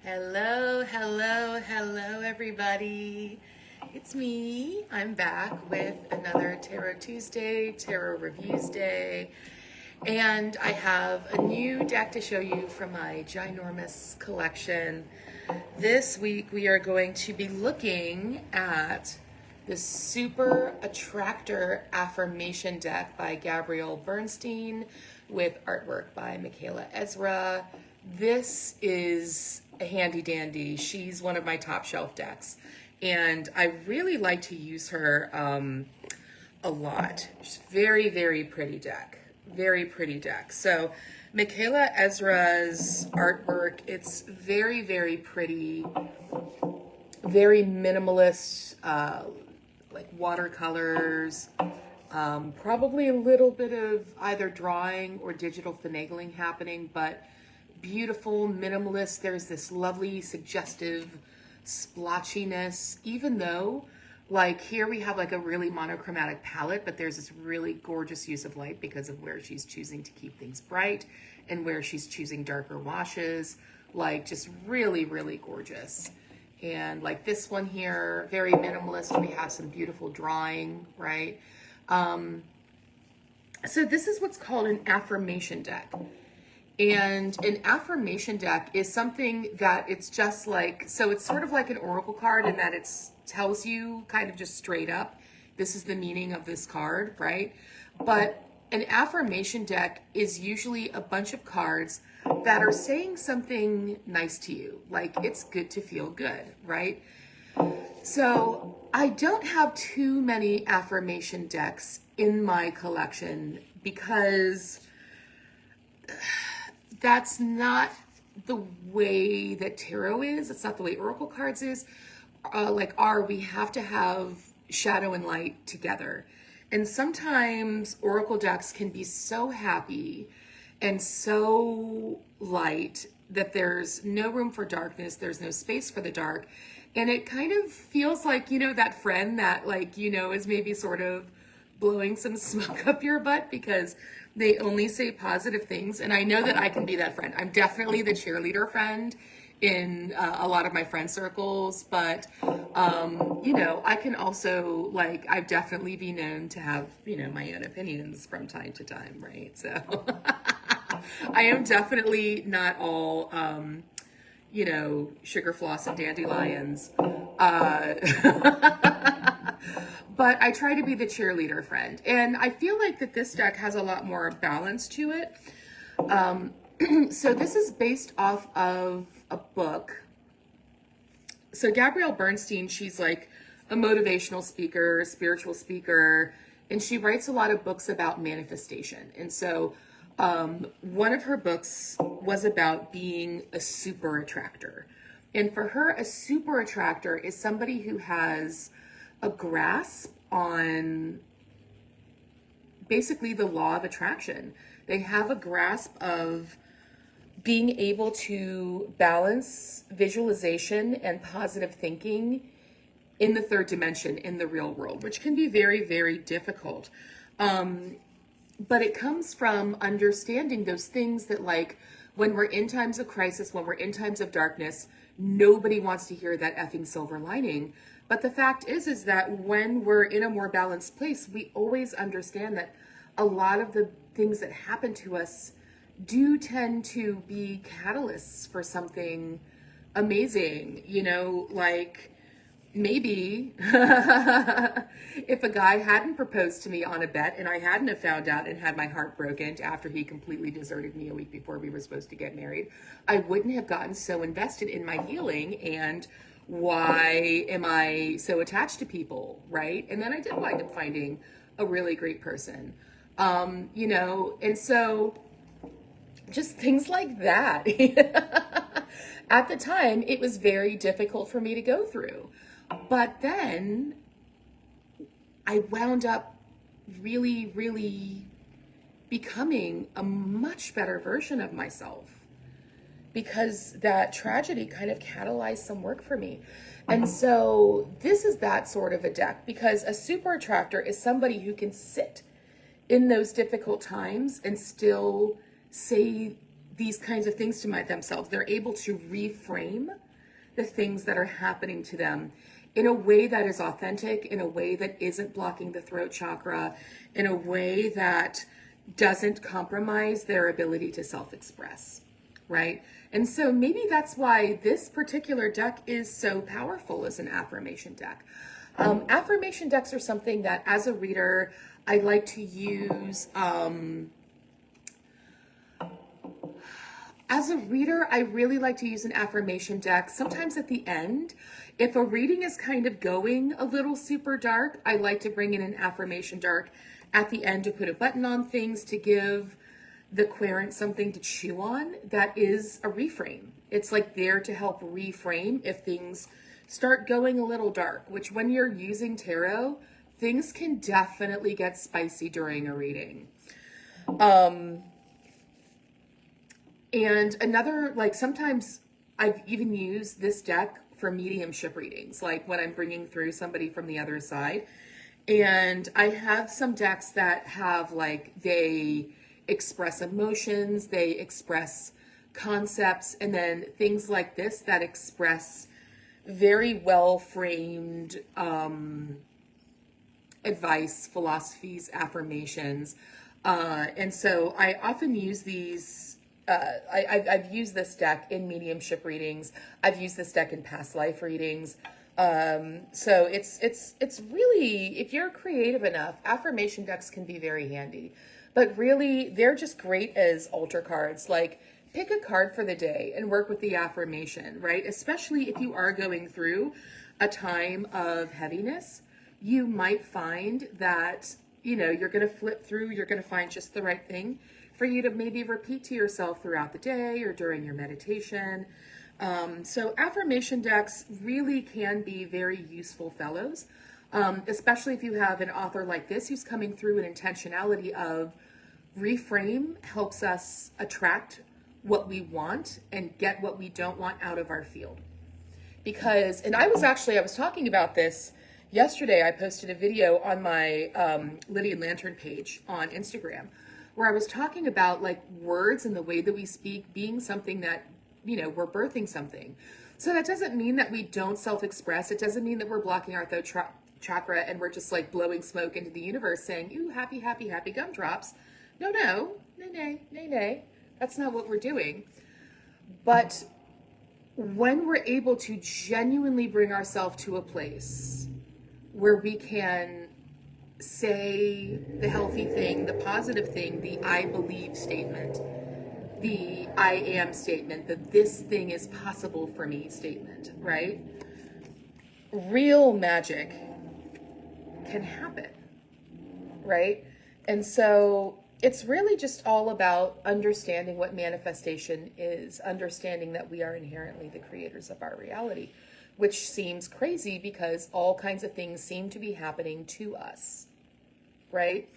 Hello, hello, hello, everybody. It's me. I'm back with another Tarot Tuesday, Tarot Reviews Day, and I have a new deck to show you from my ginormous collection. This week we are going to be looking at the Super Attractor Affirmation Deck by Gabrielle Bernstein with artwork by Michaela Ezra. This is a handy dandy. She's one of my top shelf decks, and I really like to use her a lot. She's very, very pretty deck. Very pretty deck. So Michaela Ezra's artwork, it's very, very pretty, very minimalist, like watercolors, probably a little bit of either drawing or digital finagling happening, but beautiful, minimalist. There's this lovely, suggestive splotchiness, even though like here we have like a really monochromatic palette, but there's this really gorgeous use of light because of where she's choosing to keep things bright and where she's choosing darker washes, like just really, really gorgeous. And like this one here, very minimalist. We have some beautiful drawing, right? So this is what's called an affirmation deck. And an affirmation deck is something that it's just like, so it's sort of like an oracle card in that it tells you kind of just straight up, this is the meaning of this card, right? But an affirmation deck is usually a bunch of cards that are saying something nice to you, like it's good to feel good, right? So I don't have too many affirmation decks in my collection because that's not the way that tarot is. It's not the way oracle cards is. We have to have shadow and light together. And sometimes oracle decks can be so happy and so light that there's no room for darkness. There's no space for the dark. And it kind of feels like, that friend that is maybe sort of blowing some smoke up your butt because they only say positive things. And I know that I can be that friend. I'm definitely the cheerleader friend in a lot of my friend circles, but I can also I've definitely been known to have, my own opinions from time to time, right? So I am definitely not all, sugar floss and dandelions. But I try to be the cheerleader friend. And I feel like that this deck has a lot more balance to it. So this is based off of a book. So Gabrielle Bernstein, she's like a motivational speaker, spiritual speaker, and she writes a lot of books about manifestation. And so one of her books was about being a super attractor. And for her, a super attractor is somebody who has a grasp on basically the law of attraction. They have a grasp of being able to balance visualization and positive thinking in the third dimension, in the real world, which can be very, very difficult. But it comes from understanding those things that when we're in times of crisis, when we're in times of darkness, nobody wants to hear that effing silver lining. But the fact is that when we're in a more balanced place, we always understand that a lot of the things that happen to us do tend to be catalysts for something amazing, maybe if a guy hadn't proposed to me on a bet and I hadn't have found out and had my heart broken after he completely deserted me a week before we were supposed to get married, I wouldn't have gotten so invested in my healing and why am I so attached to people, right? And then I did wind up finding a really great person, and so just things like that. At the time, it was very difficult for me to go through. But then I wound up really, really becoming a much better version of myself because that tragedy kind of catalyzed some work for me. And so this is that sort of a deck because a super attractor is somebody who can sit in those difficult times and still say these kinds of things to themselves. They're able to reframe the things that are happening to them in a way that is authentic, in a way that isn't blocking the throat chakra, in a way that doesn't compromise their ability to self-express, right? And so maybe that's why this particular deck is so powerful as an affirmation deck. Affirmation decks are something that as a reader, I like to use. As a reader, I really like to use an affirmation deck. Sometimes at the end, if a reading is kind of going a little super dark, I like to bring in an affirmation deck at the end to put a button on things, to give the querent something to chew on that is a reframe. It's like there to help reframe if things start going a little dark, which when you're using tarot, things can definitely get spicy during a reading. And another, like sometimes I've even used this deck for mediumship readings, like when I'm bringing through somebody from the other side. And I have some decks that have like, they express emotions, they express concepts, and then things like this that express very well framed advice, philosophies, affirmations. And so I often use these. I've used this deck in mediumship readings. I've used this deck in past life readings. So it's really, if you're creative enough, affirmation decks can be very handy. But really, they're just great as altar cards. Like, pick a card for the day and work with the affirmation, right? Especially if you are going through a time of heaviness, you might find that, you know, you're going to flip through, you're going to find just the right thing for you to maybe repeat to yourself throughout the day or during your meditation. So affirmation decks really can be very useful fellows, especially if you have an author like this who's coming through an intentionality of reframe helps us attract what we want and get what we don't want out of our field. Because, and I was talking about this yesterday. I posted a video on my Lydian Lantern page on Instagram, where I was talking about like words and the way that we speak being something that, you know, we're birthing something. So that doesn't mean that we don't self-express. It doesn't mean that we're blocking our throat chakra and we're just like blowing smoke into the universe saying, ooh, happy, happy, happy gumdrops. No. That's not what we're doing. But when we're able to genuinely bring ourselves to a place where we can say the healthy thing, the positive thing, the I believe statement, the I am statement, that this thing is possible for me statement, right? Real magic can happen, right? And so it's really just all about understanding what manifestation is, understanding that we are inherently the creators of our reality, which seems crazy because all kinds of things seem to be happening to us, right?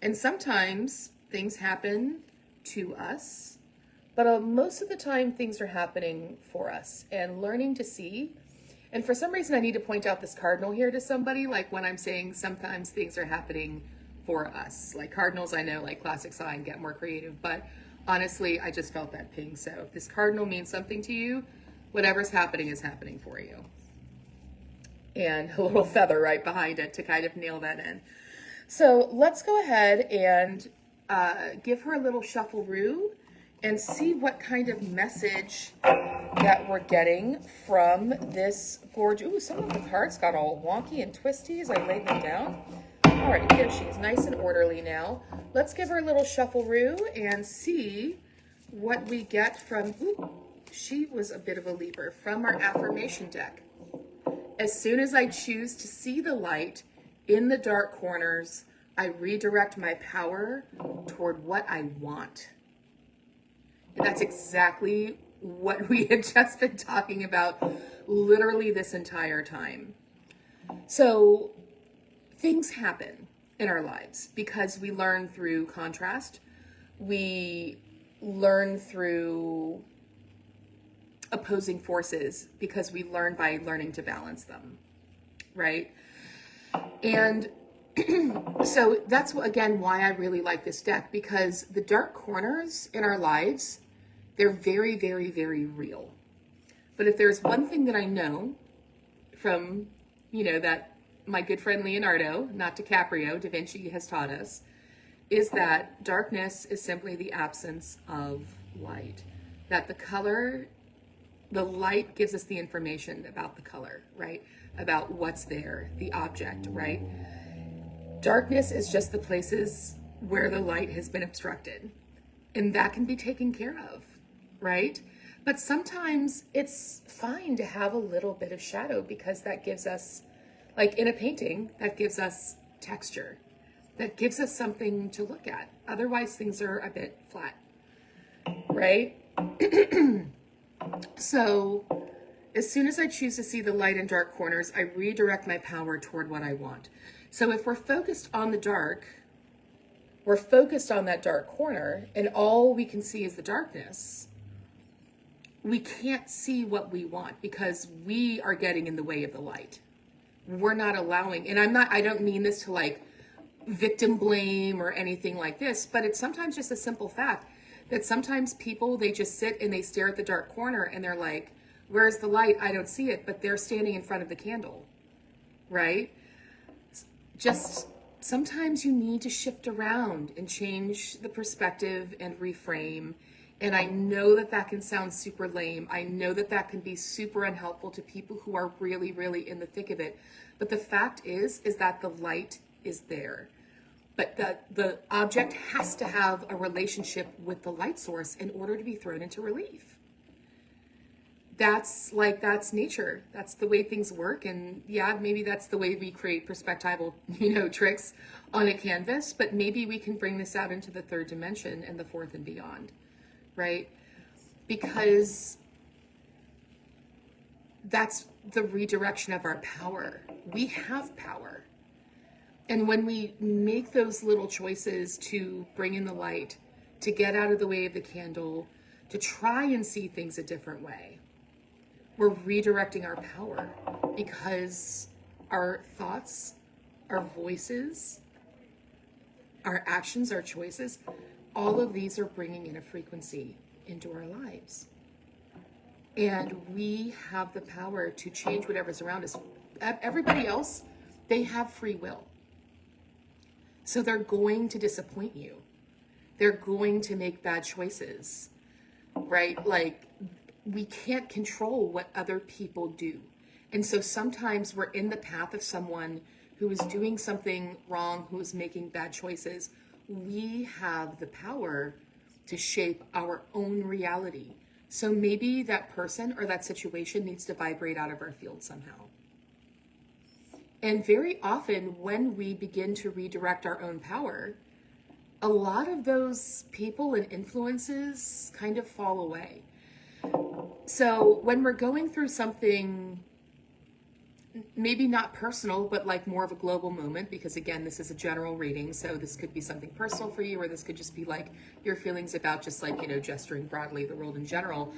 And sometimes things happen to us, but most of the time things are happening for us, and learning to see. And for some reason, I need to point out this cardinal here to somebody, like when I'm saying sometimes things are happening for us. Like cardinals, I know, like classic sign, get more creative, but honestly, I just felt that ping. So if this cardinal means something to you, whatever's happening is happening for you. And a little feather right behind it to kind of nail that in. So let's go ahead and give her a little shuffle-roo and see what kind of message that we're getting from this gorgeous. Ooh, some of the cards got all wonky and twisty as I laid them down. All right, there she is, nice and orderly now. Let's give her a little shuffle-roo and see what we get from, ooh, she was a bit of a leaper, from our affirmation deck. As soon as I choose to see the light in the dark corners, I redirect my power toward what I want. And that's exactly what we had just been talking about literally this entire time. So things happen in our lives because we learn through contrast. We learn through opposing forces because we learn by learning to balance them, right? And so that's again why I really like this deck, because the dark corners in our lives, They're very, very, very real. But if there's one thing that I know from, that my good friend Leonardo, not DiCaprio, Da Vinci has taught us, is that darkness is simply the absence of light. That the light gives us the information about the color, right? About what's there, the object, right? Darkness is just the places where the light has been obstructed. And that can be taken care of, right? But sometimes it's fine to have a little bit of shadow because that gives us, like in a painting, that gives us texture. That gives us something to look at. Otherwise, things are a bit flat, right? So as soon as I choose to see the light in dark corners, I redirect my power toward what I want. So if we're focused on the dark, we're focused on that dark corner, and all we can see is the darkness, we can't see what we want because we are getting in the way of the light. We're not allowing, and I don't mean this to like victim blame or anything like this, but it's sometimes just a simple fact that sometimes people, they just sit and they stare at the dark corner and they're like, where's the light? I don't see it, but they're standing in front of the candle, right? Just sometimes you need to shift around and change the perspective and reframe. And I know that that can sound super lame. I know that that can be super unhelpful to people who are really, really in the thick of it. But the fact is that the light is there. But the object has to have a relationship with the light source in order to be thrown into relief. That's nature. That's the way things work. And yeah, maybe that's the way we create perspectival, tricks on a canvas, but maybe we can bring this out into the third dimension and the fourth and beyond, right? Because that's the redirection of our power. We have power. And when we make those little choices to bring in the light, to get out of the way of the candle, to try and see things a different way, we're redirecting our power because our thoughts, our voices, our actions, our choices, all of these are bringing in a frequency into our lives. And we have the power to change whatever's around us. Everybody else, they have free will. So they're going to disappoint you. They're going to make bad choices, right? Like, we can't control what other people do. And so sometimes we're in the path of someone who is doing something wrong, who is making bad choices. We have the power to shape our own reality. So maybe that person or that situation needs to vibrate out of our field somehow. And very often when we begin to redirect our own power, a lot of those people and influences kind of fall away. So when we're going through something, maybe not personal, but like more of a global moment, because again, this is a general reading, so this could be something personal for you, or this could just be like your feelings about just like, gesturing broadly the world in general.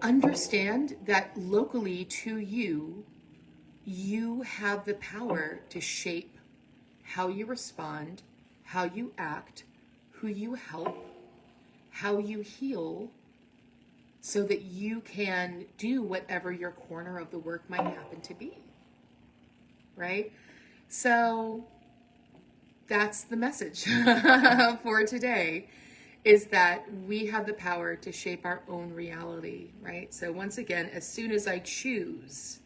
Understand that locally to you, you have the power to shape how you respond, how you act, who you help, how you heal, so that you can do whatever your corner of the work might happen to be, right? So that's the message for today, is that we have the power to shape our own reality, right? So once again, as soon as I choose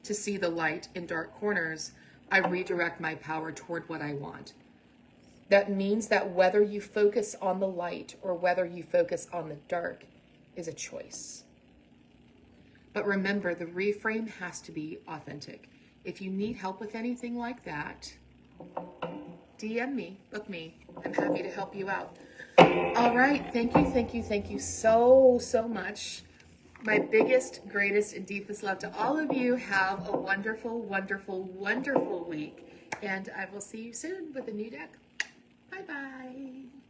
to see the light in dark corners, I redirect my power toward what I want. That means that whether you focus on the light or whether you focus on the dark is a choice. But remember, the reframe has to be authentic. If you need help with anything like that, DM me, book me. I'm happy to help you out. All right, thank you so much. My biggest, greatest, and deepest love to all of you. Have a wonderful, wonderful, wonderful week. And I will see you soon with a new deck. Bye-bye.